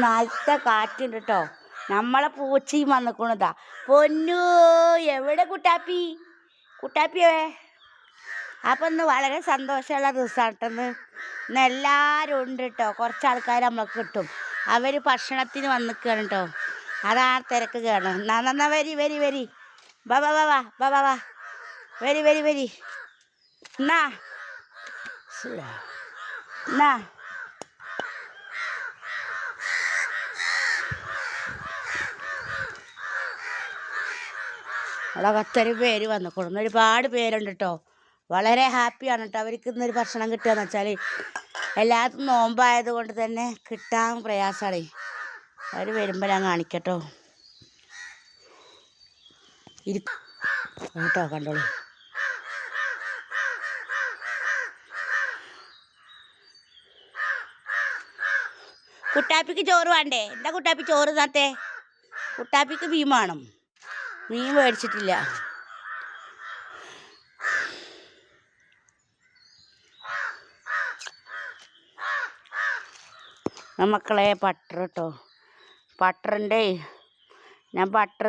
നാളത്തെ കാറ്റുണ്ട് കേട്ടോ. നമ്മളെ പൂച്ചയും വന്നിക്കണതാ. പൊന്നു എവിടെ കുട്ടാപ്പി? കുട്ടാപ്പിയേ. അപ്പം ഇന്ന് വളരെ സന്തോഷമുള്ള ദിവസമാണ് കേട്ടോ. ഇന്ന് എല്ലാവരും ഉണ്ട് കേട്ടോ. കുറച്ച് ആൾക്കാർ നമ്മൾക്ക് കിട്ടും. അവർ ഭക്ഷണത്തിന് വന്നിക്കുകയാണ് കേട്ടോ. അതാണ് തിരക്ക് കയറണം. എന്നാ വരി വരി വരി. ബാ ബാ ബാ ബാ ബാ ബാ ബാ വരി വരി വരി. എന്നാ എന്നാ അവിടെ ഒത്തിരി പേര് വന്നിക്കൊള്ളുന്നു. ഒരുപാട് പേരുണ്ട് കേട്ടോ. വളരെ ഹാപ്പിയാണ് കേട്ടോ. അവർക്ക് ഇന്നൊരു ഭക്ഷണം കിട്ടുകയെന്ന് വെച്ചാൽ എല്ലാവർക്കും നോമ്പായത് കൊണ്ട് തന്നെ കിട്ടാൻ പ്രയാസമാണ്. അവർ വരുമ്പോൾ ഞാൻ കാണിക്കട്ടോ. കേട്ടോ കണ്ടോളൂ. കുട്ടാപ്പിക്ക് ചോറ് വേണ്ടേ? എന്താ കുട്ടാപ്പി ചോറ് താത്തേ? കുട്ടാപ്പിക്ക് മീൻ വേണം. മീൻ മേടിച്ചിട്ടില്ല. മക്കളെ ബട്ടർ കേട്ടോ. ബട്ടറിൻ്റെ ഞാൻ ബട്ടർ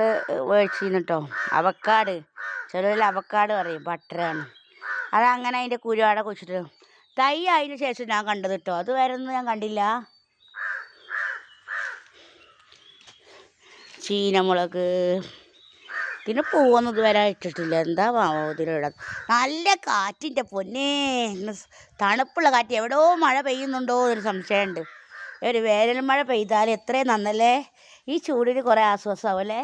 മേടിച്ചിരുന്നു കേട്ടോ. അവക്കാട്, ചിലതിൽ അവക്കാട് പറയും, ബട്ടറാണ്. അതങ്ങനെ അതിൻ്റെ കുരുവാടെ കുഴിച്ചിട്ട് തൈ അതിന് ശേഷം ഞാൻ കണ്ടത് കേട്ടോ. അത് വേറെ ഒന്നും ഞാൻ കണ്ടില്ല. ചീനമുളക് ഇതിന് പൂവൊന്നും ഇതുവരെ ഇട്ടിട്ടില്ല. എന്താ മാവോ ഇതിലിട. നല്ല കാറ്റിൻ്റെ പൊന്നേ, തണുപ്പുള്ള കാറ്റ്. എവിടെയോ മഴ പെയ്യുന്നുണ്ടോ എന്നൊരു സംശയമുണ്ട്. ഒരു വേനൽ മഴ പെയ്താൽ എത്രയും നന്നല്ലേ. ഈ ചൂടിന് കുറേ ആശ്വാസമാവും അല്ലേ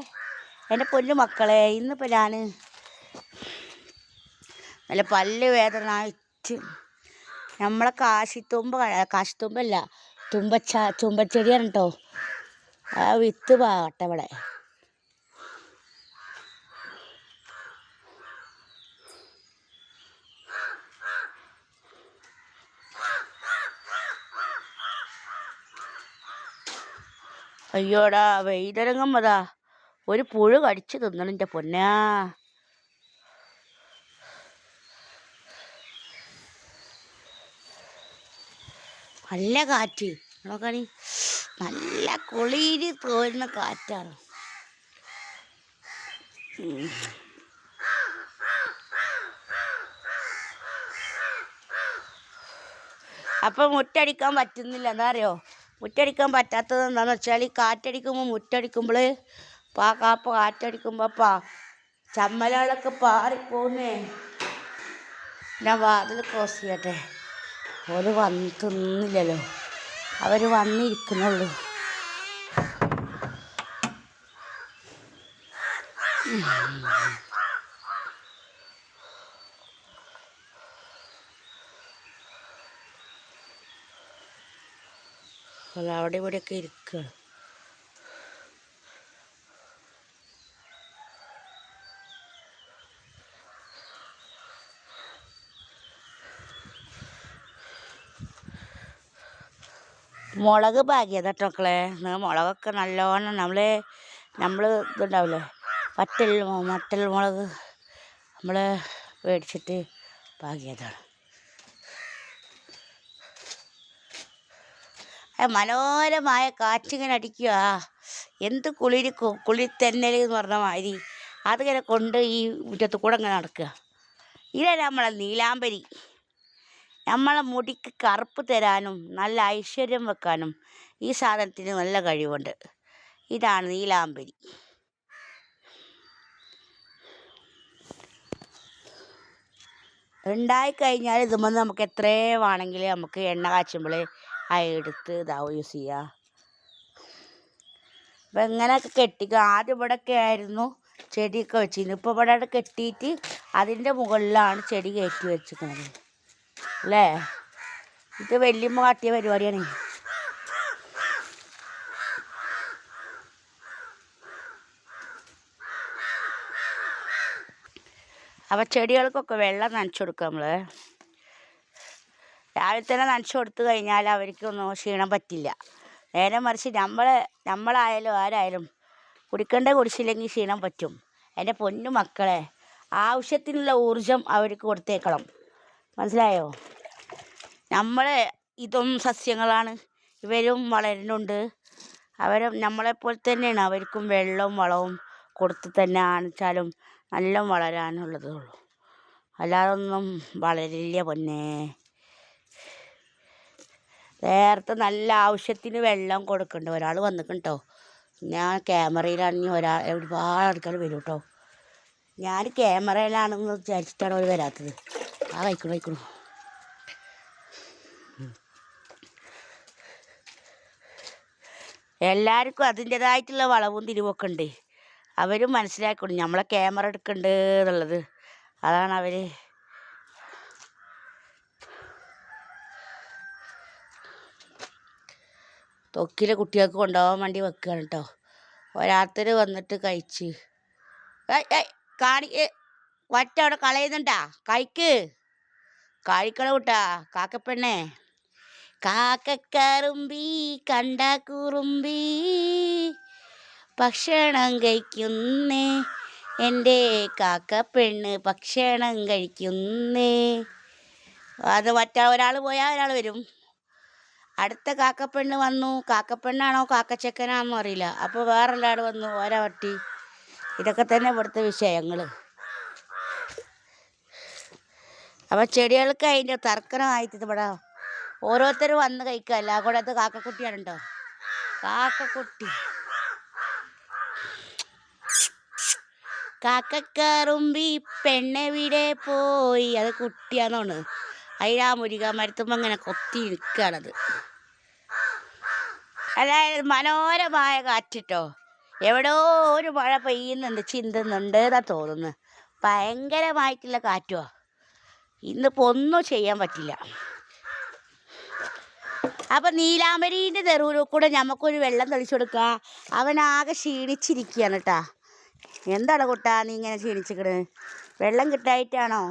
എൻ്റെ പൊന്നു മക്കളെ. ഇന്നിപ്പോൾ ഞാൻ നല്ല പല്ല് വേദനായിട്ട് നമ്മളെ കാശിത്തുമ്പല്ല തുമ്പച്ചെടിയാണ് കേട്ടോ. ആ വിത്ത് പാട്ടെ ഇവിടെ. അയ്യോടാ വെയിലിറങ്ങുമ്പോതാ ഒരു പുഴു കടിച്ച് തിന്നണം എൻ്റെ പൊന്നാ. നല്ല കാറ്റ് നോക്കണി. നല്ല കുളിര് തോരുന്ന കാറ്റാണ്. അപ്പം മുറ്റടിക്കാൻ പറ്റുന്നില്ല. എന്താ അറിയോ? മുറ്റടിക്കാൻ പറ്റാത്തത് എന്താണെന്ന് വെച്ചാൽ ഈ കാറ്റടിക്കുമ്പോൾ മുറ്റടിക്കുമ്പോൾ കാറ്റടിക്കുമ്പോൾ ചമ്മലുകളൊക്കെ പാറിപ്പോന്നേ. ഞാൻ വാതിൽ ക്ലോസ് ചെയ്യട്ടെ. ഓര് വന്ന് തിന്നില്ലല്ലോ, അവർ വന്നിരിക്കുന്നുള്ളൂ. അവിടെ ഇവിടെയൊക്കെ ഇരിക്കുക. മുളക് പാകിയതാ കേട്ടോ മക്കളെ. മുളകൊക്കെ നല്ലോണം നമ്മൾ ഇതുണ്ടാവില്ലേ മട്ടൽ മുളക് നമ്മൾ മേടിച്ചിട്ട് പാകിയതാണ്. മനോഹരമായ കാറ്റിങ്ങനെ അടിക്കുക. എന്ത് കുളിർത്തന്നൽ എന്ന് പറഞ്ഞ മാതിരി അതിങ്ങനെ കൊണ്ട് ഈ മുറ്റത്ത് കൂടെ ഇങ്ങനെ നടക്കുക. ഇതാണ് നമ്മളെ നീലാംബരി. നമ്മളെ മുടിക്ക് കറുപ്പ് തരാനും നല്ല ഐശ്വര്യം വെക്കാനും ഈ സാധനത്തിന് നല്ല കഴിവുണ്ട്. ഇതാണ് നീലാംബരി. ഉണ്ടായിക്കഴിഞ്ഞാൽ ഇതുമ്പോൾ നമുക്ക് എത്രേ വേണമെങ്കിൽ നമുക്ക് എണ്ണ കാച്ചുമ്പോൾ എടുത്ത് ഇതാവും യൂസ് ചെയ്യുക. അപ്പം ഇങ്ങനെയൊക്കെ കെട്ടിക്കുക. ആദ്യം ഇവിടെയൊക്കെ ആയിരുന്നു ചെടിയൊക്കെ വെച്ചിരുന്നു. ഇപ്പോൾ ഇവിടെ കെട്ടിയിട്ട് അതിൻ്റെ മുകളിലാണ് ചെടി കയറ്റി വെച്ചിരിക്കുന്നത് അല്ലേ. ഇത് വല്യമ്മ കാട്ടിയ പരിപാടിയാണ്. അപ്പോൾ ചെടികൾക്കൊക്കെ വെള്ളം നനച്ചു കൊടുക്കുക. നമ്മൾ രാവിലെ തന്നെ നനച്ചു കൊടുത്തു കഴിഞ്ഞാൽ അവർക്കൊന്നും ക്ഷീണം പറ്റില്ല. നേരെ മറിച്ച് നമ്മളായാലും ആരായാലും കുടിച്ചില്ലെങ്കിൽ ക്ഷീണം പറ്റും. എൻ്റെ പൊന്നു മക്കളെ, ആവശ്യത്തിനുള്ള ഊർജം അവർക്ക് കൊടുത്തേക്കണം. മനസ്സിലായോ? നമ്മൾ ഇതൊന്നും സസ്യങ്ങളാണ്. ഇവരും വളരുന്നുണ്ട്. അവരും നമ്മളെപ്പോലെ തന്നെയാണ്. അവർക്കും വെള്ളവും വളവും കൊടുത്ത് തന്നെ ആണിച്ചാലും നല്ല വളരാനുള്ളതുള്ളൂ. അല്ലാതെ ഒന്നും വളരില്ല പൊന്നേ. നേരത്തെ നല്ല ആവശ്യത്തിന് വെള്ളം കൊടുക്കുന്നുണ്ട്. ഒരാൾ വന്നിട്ടുണ്ട് കേട്ടോ. ഞാൻ ക്യാമറയിലാണെങ്കിൽ ഒരുപാട് ആൾക്കാർ വരും കേട്ടോ. ഞാൻ ക്യാമറയിലാണെന്ന് വിചാരിച്ചിട്ടാണ് അവർ വരാത്തത്. കഴിക്കണു. എല്ലാവർക്കും അതിൻ്റേതായിട്ടുള്ള വളവും തിരിവൊക്കെ ഉണ്ട്. അവരും മനസ്സിലാക്കണം നമ്മളെ ക്യാമറ എടുക്കുന്നുണ്ട് എന്നുള്ളത്. അതാണ് അവർ. തൊക്കിലെ കുട്ടികൾക്ക് കൊണ്ടുപോകാൻ വേണ്ടി വെക്കുകയാണ് കേട്ടോ. ഒരാത്തർ വന്നിട്ട് കഴിച്ച് വറ്റ അവിടെ കളയുന്നുണ്ടാ? കഴിക്കണ കൂട്ടാ കാക്കപ്പെണ്ണേ. കാക്കക്കറുമ്പി കണ്ട കുറുമ്പി ഭക്ഷണം കഴിക്കുന്നേ, എൻ്റെ കാക്കപ്പെണ്ണ് ഭക്ഷണം കഴിക്കുന്നേ. അത് ഒരാൾ പോയാൽ ഒരാൾ വരും. അടുത്ത കാക്കപ്പെണ്ണ് വന്നു. കാക്കപ്പെണ്ണാണോ കാക്കച്ചക്കനാണെന്നോ അറിയില്ല. അപ്പോൾ വേറൊരാൾ വന്നു, ഓരോ വട്ടി. ഇതൊക്കെ തന്നെ ഇവിടുത്തെ വിഷയങ്ങൾ. അപ്പോൾ ചെടികൾക്ക് അതിൻ്റെ തർക്കനമായിട്ട് ഇവിടെ ഓരോരുത്തരും വന്ന് കഴിക്കുകയല്ല. കൂടെ അത് കാക്കക്കുട്ടിയാണ് കേട്ടോ. കാക്കക്കുട്ടി. കാക്കക്കറുമ്പി പെണ്ണെവിടെ പോയി. അത് കുട്ടിയാന്നോണ്. അതിനാ മുരിക മരത്തുമ്പോൾ അങ്ങനെ കൊത്തി നിൽക്കുകയാണത്. അതായത് മനോഹരമായ കാറ്റിട്ടോ. എവിടോ ഒരു മഴ പെയ്യുന്നുണ്ട്, ചിന്തുന്നുണ്ട് എന്നാ തോന്നുന്നു. ഭയങ്കരമായിട്ടുള്ള കാറ്റുവാ. ഇന്നിപ്പോൾ ഒന്നും ചെയ്യാൻ പറ്റില്ല. അപ്പം നീലാമ്പരീൻ്റെ തെരുവിൽ കൂടെ നമുക്കൊരു വെള്ളം തെളിച്ചു കൊടുക്കുക. അവനാകെ ക്ഷീണിച്ചിരിക്കുകയാണ് കേട്ടാ. എന്താണ് കുട്ടാ നീ ഇങ്ങനെ ക്ഷീണിച്ചിക്കണ്? വെള്ളം കിട്ടായിട്ടാണോ?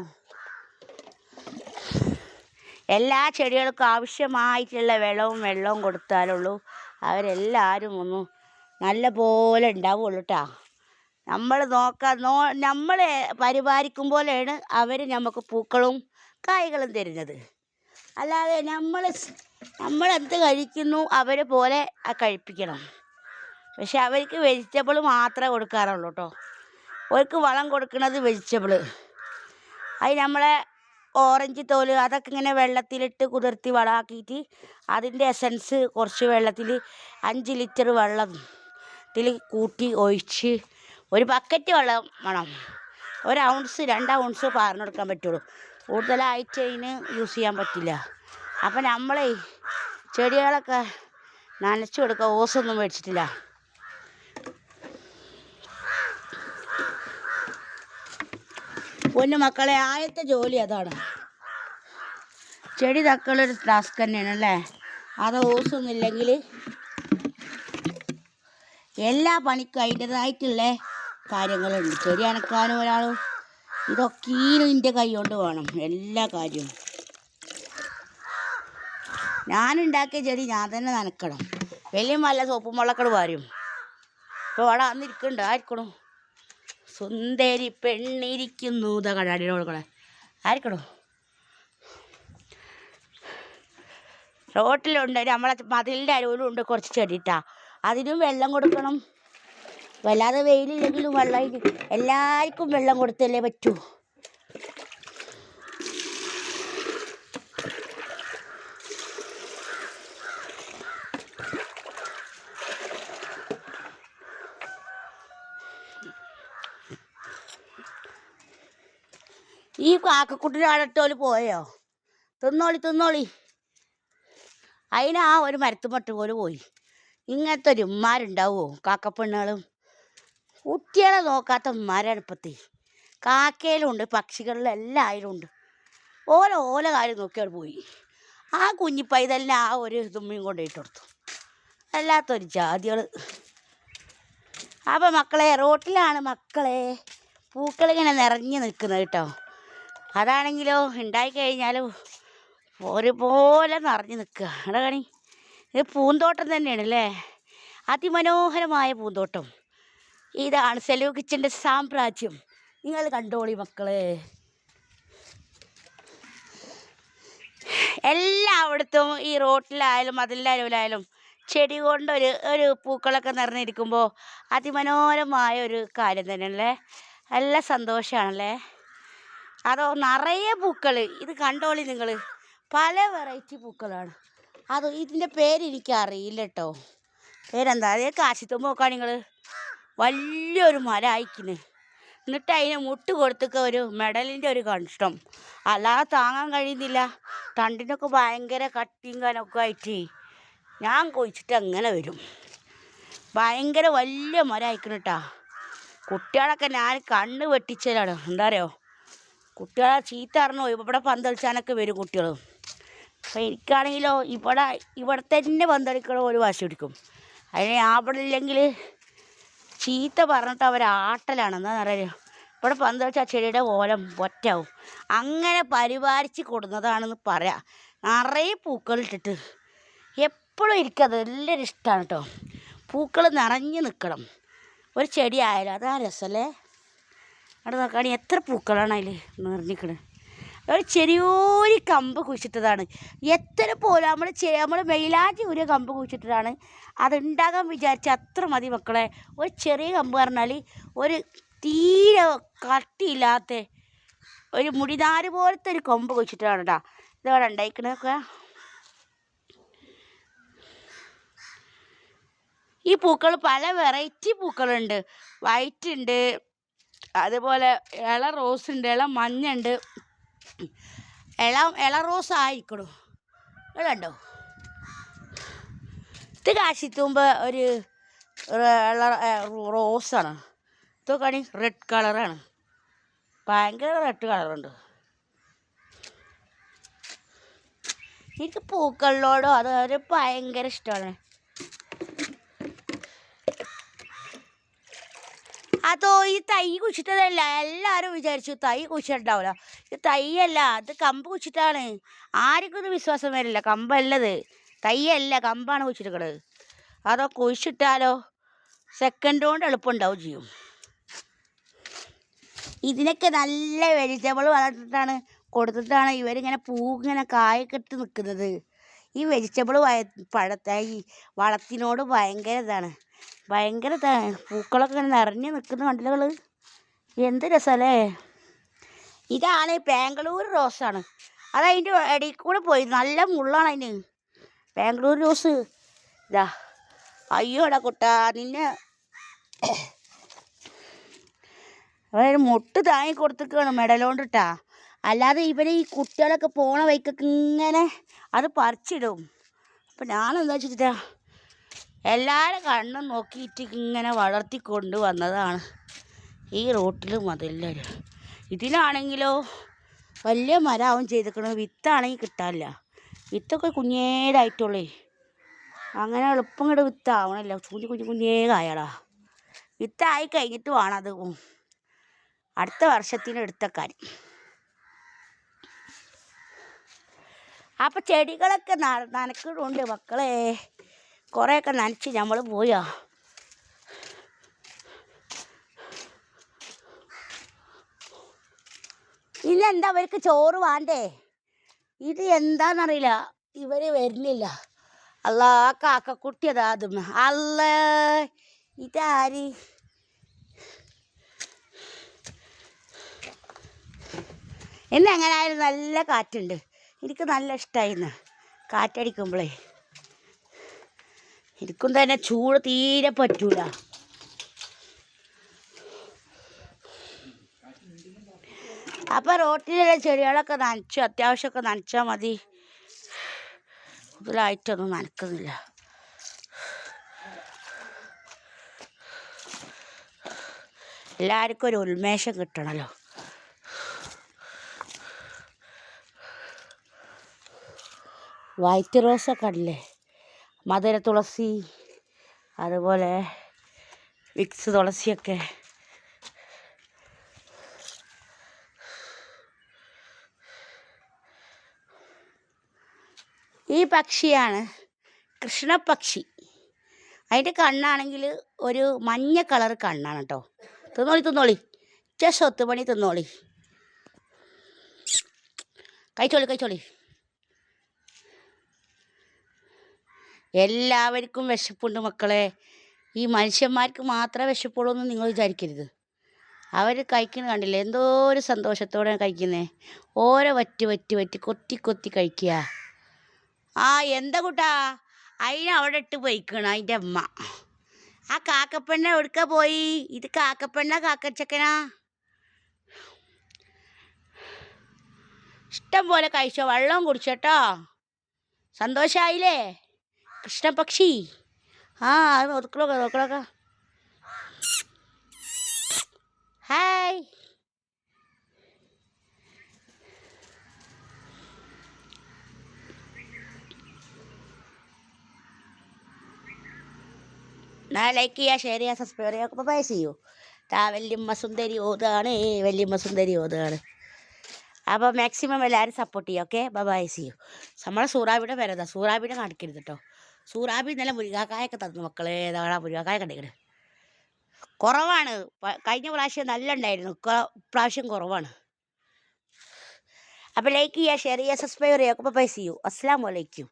എല്ലാ ചെടികൾക്കും ആവശ്യമായിട്ടുള്ള വെള്ളവും കൊടുത്താലുള്ളൂ അവരെല്ലാവരും ഒന്ന് നല്ല പോലെ ഉണ്ടാവുള്ളൂ കേട്ടോ. നമ്മൾ നമ്മൾ പരിപാലിക്കും അവർ നമുക്ക് പൂക്കളും കായ്കളും തരുന്നത്. അല്ലാതെ നമ്മളെന്ത് കഴിക്കുന്നു അവരെ പോലെ കഴിപ്പിക്കണം. പക്ഷെ അവർക്ക് വെജിറ്റബിൾ മാത്രമേ കൊടുക്കാറുള്ളൂ കേട്ടോ. അവർക്ക് വളം കൊടുക്കുന്നത് വെജിറ്റബിൾ. അത് നമ്മളെ ഓറഞ്ച് തോല് അതൊക്കെ ഇങ്ങനെ വെള്ളത്തിലിട്ട് കുതിർത്തി വളമാക്കിയിട്ട് അതിൻ്റെ എസൻസ് കുറച്ച് വെള്ളത്തിൽ 5 ലിറ്റർ വെള്ളത്തിൽ കൂട്ടി ഒഴിച്ച് ഒരു ബക്കറ്റ് വെള്ളം വേണം. 1 ഔൺസ് 2 ഔൺസ് പാർന്നു കൊടുക്കാൻ പറ്റുള്ളൂ. കൂടുതലായിട്ട് അതിന് യൂസ് ചെയ്യാൻ പറ്റില്ല. അപ്പം നമ്മളെ ചെടികളൊക്കെ നനച്ചു കൊടുക്കുക. ഓസൊന്നും മേടിച്ചിട്ടില്ല. പൊന്നു മക്കളെ, ആദ്യത്തെ ജോലി അതാണ്. ചെടി തക്കളൊരു ടാസ്ക് തന്നെയാണ് അല്ലേ. അത് ഓസൊന്നും ഇല്ലെങ്കിൽ എല്ലാ പണിക്കും അതിൻ്റേതായിട്ടുള്ള കാര്യങ്ങളുണ്ട്. ചെടി അനക്കാനും ഒരാളും ഇതൊക്കെയും എൻ്റെ കൈ കൊണ്ട് വേണം എല്ലാ കാര്യവും. ഞാനുണ്ടാക്കിയ ചെടി ഞാൻ തന്നെ നനക്കണം. വലിയ നല്ല സോപ്പും വെള്ളക്കട് വാരും. ഇപ്പോൾ അവിടെ വന്നിരിക്കുന്നുണ്ട്. ആയിരിക്കണോ സുന്ദരി പെണ്ണിരിക്കുന്നു കടാടിയോളെ ആയിരിക്കണോ. റോട്ടിലുണ്ട് നമ്മളെ മതിലിൻ്റെ അരുവിലുണ്ട് കുറച്ച് ചെടിട്ടാ. അതിനും വെള്ളം കൊടുക്കണം. വല്ലാതെ വെയിലില്ലെങ്കിലും വെള്ളം എല്ലാവർക്കും വെള്ളം കൊടുത്തല്ലേ പറ്റൂ. ഈ കാക്കക്കുട്ടിൻ്റെ ആടത്തോല് പോയോ? തിന്നോളി. അതിനാ ഒരു മരത്തുമട്ട് പോലെ പോയി. ഇങ്ങനത്തെ ഒരു ഉമ്മാരുണ്ടാവുമോ? കാക്കപ്പെണ്ണുകളും കുട്ടികളെ നോക്കാത്ത ഉമ്മാരാണ് ഇപ്പത്തെ. കാക്കയിലും ഉണ്ട്, പക്ഷികളിലും എല്ലാവരും ഉണ്ട്. ഓല കാര്യം നോക്കിയാൽ പോയി. ആ കുഞ്ഞിപ്പൈതലിനെ ആ ഒരു തുമ്മിയും കൊണ്ടുപോയിട്ട് കൊടുത്തു. അല്ലാത്തൊരു ജാതികൾ. അപ്പം മക്കളെ, റോട്ടിലാണ് മക്കളെ പൂക്കളിങ്ങനെ നിറഞ്ഞു നിൽക്കുന്നത് കേട്ടോ. അതാണെങ്കിലോ ഉണ്ടായിക്കഴിഞ്ഞാലും ഒരുപോലെ നിറഞ്ഞു നിൽക്കുക. അവിടെ കാണി, ഇത് പൂന്തോട്ടം തന്നെയാണ് അല്ലേ. അതിമനോഹരമായ പൂന്തോട്ടം. ഇതാണ് സെലു കിച്ചൻ്റെ സാമ്രാജ്യം. നിങ്ങൾ കണ്ടോളി മക്കളെ. എല്ലായിടത്തും ഈ റോട്ടിലായാലും മതിലിലായാലും ചെടി കൊണ്ട് ഒരു ഒരു പൂക്കളൊക്കെ നിറഞ്ഞിരിക്കുമ്പോൾ അതിമനോഹരമായ ഒരു കാര്യം തന്നെയല്ലേ. നല്ല സന്തോഷമാണല്ലേ. അതോ നിറയെ പൂക്കൾ, ഇത് കണ്ടോളി നിങ്ങൾ, പല വെറൈറ്റി പൂക്കളാണ്. അതോ ഇതിൻ്റെ പേര് എനിക്കറിയില്ല കേട്ടോ, പേരെന്താ. അതേ കാശിത്തുമ്പോൾ നോക്കാൻ നിങ്ങൾ വലിയൊരു മരം അയക്കുന്നു. എന്നിട്ട് അതിന് മുട്ട് കൊടുത്തൊക്കെ ഒരു മെഡലിൻ്റെ ഒരു കഷ്ടം, അല്ലാതെ താങ്ങാൻ കഴിയുന്നില്ല. തണ്ടിനൊക്കെ ഭയങ്കര കട്ടിയും കനമൊക്കെ ആയിട്ട് ഞാൻ കൊഴിച്ചിട്ട് അങ്ങനെ വരും. ഭയങ്കര വലിയ മരം അയക്കണം കേട്ടാ. കുട്ടികളൊക്കെ ഞാൻ കണ്ണ് വെട്ടിച്ചലാണ്. എന്താ അറിയോ, കുട്ടികളെ ചീത്ത അറിഞ്ഞു ഇവിടെ പന്തളിച്ചാനൊക്കെ വരും കുട്ടികൾ. അപ്പോൾ എനിക്കാണെങ്കിലോ ഇവിടെ തന്നെ പന്തളിക്കണ ഒരു വാശി പിടിക്കും. അതിന് അവിടെ ഇല്ലെങ്കിൽ ചീത്ത പറഞ്ഞിട്ട് അവർ ആട്ടലാണ്. എന്താണെന്ന് അറിയാമോ, ഇവിടെ പന്തളിച്ച ആ ചെടിയുടെ ഓലം ഒറ്റാവും. അങ്ങനെ പരിപാലിച്ച് കൊടുക്കുന്നതാണെന്ന് പറയാം. നിറയെ പൂക്കളിട്ടിട്ട് എപ്പോഴും എനിക്കത് എല്ലാവരും ഇഷ്ടമാണ് കേട്ടോ. പൂക്കൾ നിറഞ്ഞു നിൽക്കണം ഒരു ചെടി ആയാലും, അതാ രസമല്ലേ. അവിടെ നോക്കുകയാണെങ്കിൽ എത്ര പൂക്കളാണ് അതിൽ നിറഞ്ഞിക്കണത്. ഒരു ചെറിയൊരു കമ്പ് കുഴിച്ചിട്ടതാണ്. എത്ര പോലും നമ്മൾ മെയിലാറ്റി ഒരു കമ്പ് കുഴിച്ചിട്ടതാണ്. അതുണ്ടാകാൻ വിചാരിച്ച അത്ര മതി മക്കളെ. ഒരു ചെറിയ കമ്പ് പറഞ്ഞാൽ ഒരു തീരെ കട്ടിയില്ലാത്ത ഒരു മുടിനാര് പോലത്തെ ഒരു കൊമ്പ് കുഴിച്ചിട്ടാണ് കേട്ടോ ഇതവിടെ ഉണ്ടായിക്കണതൊക്കെ. ഈ പൂക്കൾ പല വെറൈറ്റി പൂക്കളുണ്ട്. വൈറ്റ് ഉണ്ട്, അതുപോലെ ഇള റോസ് ഉണ്ട്, ഇള മഞ്ഞുണ്ട്, ഇള റോസ് ആയിരിക്കണു. കണ്ടോ, ഇത് കാശിത്തുമ്പ് ഒരു ഇള റോസാണ്. ഇതൊക്കെ റെഡ് കളറാണ്, ഭയങ്കര റെഡ് കളറുണ്ട്. എനിക്ക് പൂക്കളിനോടോ അതൊരു ഭയങ്കര ഇഷ്ടമാണ്. അതോ ഈ തൈ കുഴിച്ചിട്ടതല്ല. എല്ലാവരും വിചാരിച്ചു തൈ കുഴിച്ചിട്ടുണ്ടാവില്ല. ഇത് തൈയല്ല, അത് കമ്പ് കുഴിച്ചിട്ടാണ്. ആർക്കും ഇത് വിശ്വാസം വരില്ല. കമ്പല്ലത്, തൈയല്ല, കമ്പാണ് കുഴിച്ചിരിക്കണത്. അതോ കുഴിച്ചിട്ടാലോ സെക്കൻഡ് കൊണ്ട് എളുപ്പമുണ്ടാവും ചെയ്യും. ഇതിനൊക്കെ നല്ല വെജിറ്റബിൾ വളർത്തിട്ടാണ് കൊടുത്തിട്ടാണ് ഇവരിങ്ങനെ ഇങ്ങനെ കായൊക്കെ ഇട്ട് നിൽക്കുന്നത്. ഈ വെജിറ്റബിൾ പഴത്തായി വളത്തിനോട് ഭയങ്കര ഇതാണ്, ഭയങ്കര ഇതാണ്. പൂക്കളൊക്കെ ഇങ്ങനെ നിറഞ്ഞ് നിൽക്കുന്ന കണ്ടിലുകൾ, എന്ത് രസമല്ലേ. ഇതാണ് ബാംഗ്ലൂർ റോസാണ്. അതതിൻ്റെ ഇടയിൽ കൂടെ പോയി, നല്ല മുള്ളാണ് അതിന്. ബാംഗ്ലൂർ റോസ് ഇതാ. അയ്യോടാ കുട്ടാ, നിന്നെ അവർ മുട്ട് താങ്ങി കൊടുത്തിക്കാണ് മെഡലോണ്ടിട്ടാ. അല്ലാതെ ഇവർ ഈ കുട്ടികളൊക്കെ പോണ വഴിക്കൊക്കെ ഇങ്ങനെ അത് പറിച്ചിടും. അപ്പം ഞാനെന്താ വെച്ചിട്ടാ എല്ലാവരും കണ്ണും നോക്കിയിട്ട് ഇങ്ങനെ വളർത്തിക്കൊണ്ട് വന്നതാണ് ഈ റോട്ടിൽ മതിലും. ഇതിനാണെങ്കിലോ വലിയ മരമാവും ചെയ്തിരിക്കണത്. വിത്താണെങ്കിൽ കിട്ടാനില്ല. വിത്തൊക്കെ കുഞ്ഞേതായിട്ടുള്ളേ, അങ്ങനെ എളുപ്പം കൂടെ വിത്താവണല്ലോ. കുഞ്ഞേ കായടാ. വിത്തായി കഴിഞ്ഞിട്ട് വേണം അത് അടുത്ത വർഷത്തിന് എടുത്ത കാര്യം. അപ്പം ചെടികളൊക്കെ നനക്കുന്നുണ്ട് മക്കളെ. കുറേയൊക്കെ നനച്ച് നമ്മൾ പോയാ. ഇന്നെന്താ അവർക്ക് ചോറ് വേണ്ടേ? ഇത് എന്താണെന്നറിയില്ല, ഇവർ വരുന്നില്ല. അല്ലാ, കാക്കക്കുട്ടി അതാ അതും. അല്ല, ഇതാര്? ഇന്ന് എങ്ങനെയായാലും നല്ല കാറ്റുണ്ട്. എനിക്ക് നല്ല ഇഷ്ടമായിരുന്നു കാറ്റടിക്കുമ്പോഴേ. എനിക്കും തന്നെ ചൂട് തീരെ പറ്റൂല. അപ്പം റോട്ടിലുള്ള ചെടികളൊക്കെ നനച്ചു, അത്യാവശ്യമൊക്കെ നനച്ചാൽ മതി. കൂടുതലായിട്ടൊന്നും നനക്കുന്നില്ല. എല്ലാവർക്കും ഒരു ഉന്മേഷം കിട്ടണമല്ലോ. വൈറ്റ് റോസൊക്കെ അല്ലേ, മധുര തുളസി, അതുപോലെ വിക്സ് തുളസിയൊക്കെ. ഈ പക്ഷിയാണ് കൃഷ്ണപക്ഷി. അതിൻ്റെ കണ്ണാണെങ്കിൽ ഒരു മഞ്ഞ കളർ കണ്ണാണ് കേട്ടോ. തിന്നോളി സ്വത്ത് പണി തിന്നോളി, കഴിച്ചോളി. എല്ലാവർക്കും വിശപ്പുണ്ട് മക്കളെ. ഈ മനുഷ്യന്മാർക്ക് മാത്രമേ വിശപ്പുള്ളൂ എന്ന് നിങ്ങൾ വിചാരിക്കരുത്. അവർ കഴിക്കുന്നത് കണ്ടില്ലേ, എന്തോ ഒരു സന്തോഷത്തോടെ കഴിക്കുന്നത്. ഓരോ വറ്റി കൊത്തി കൊത്തി കഴിക്കുക. ആ എന്താ കൂട്ടാ, അതിനെ അവിടെ ഇട്ട് പോയിക്കണം അതിൻ്റെ അമ്മ. ആ കാക്കപ്പെണ്ണ എവിടുക്ക പോയി? ഇത് കാക്കപ്പെണ്ണ കാക്കച്ചക്കനാ? ഇഷ്ടം പോലെ കഴിച്ചോ, വെള്ളം കുടിച്ചോട്ടോ. സന്തോഷമായില്ലേ കൃഷ്ണപക്ഷി? ആ നോക്കളൊക്കെ. ഹായ്. ലൈക്ക് ചെയ്യുക, ഷെയർ ചെയ്യുക, സബ്സ്ക്രൈബ് ചെയ്യുക. അപ്പോൾ ബൈ ചെയ്യൂ. വല്യമ്മ സുന്ദരി ഓതുകയാണ്. അപ്പോൾ മാക്സിമം എല്ലാവരും സപ്പോർട്ട് ചെയ്യുക. ഓക്കെ, ബൈ ചെയ്യൂ. നമ്മളെ സൂറാബിയുടെ പേരതാ, സൂറാബിയുടെ കാണിക്കരുത് കേട്ടോ. സൂറാബി ഇന്നലെ മുരിങ്ങാക്കായൊക്കെ തന്നു മക്കളെ. ഏതാണ് മുരിങ്ങാക്കായ കണ്ടിക്കണേ? കുറവാണ്. കഴിഞ്ഞ പ്രാവശ്യം നല്ല ഉണ്ടായിരുന്നു, ഇപ്രാവശ്യം കുറവാണ്. അപ്പോൾ ലൈക്ക് ചെയ്യുക, ഷെയർ ചെയ്യുക, സബ്സ്ക്രൈബ് ചെയ്യുക. അപ്പോൾ ബൈ ചെയ്യൂ. അസ്സലാമു അലൈക്കും.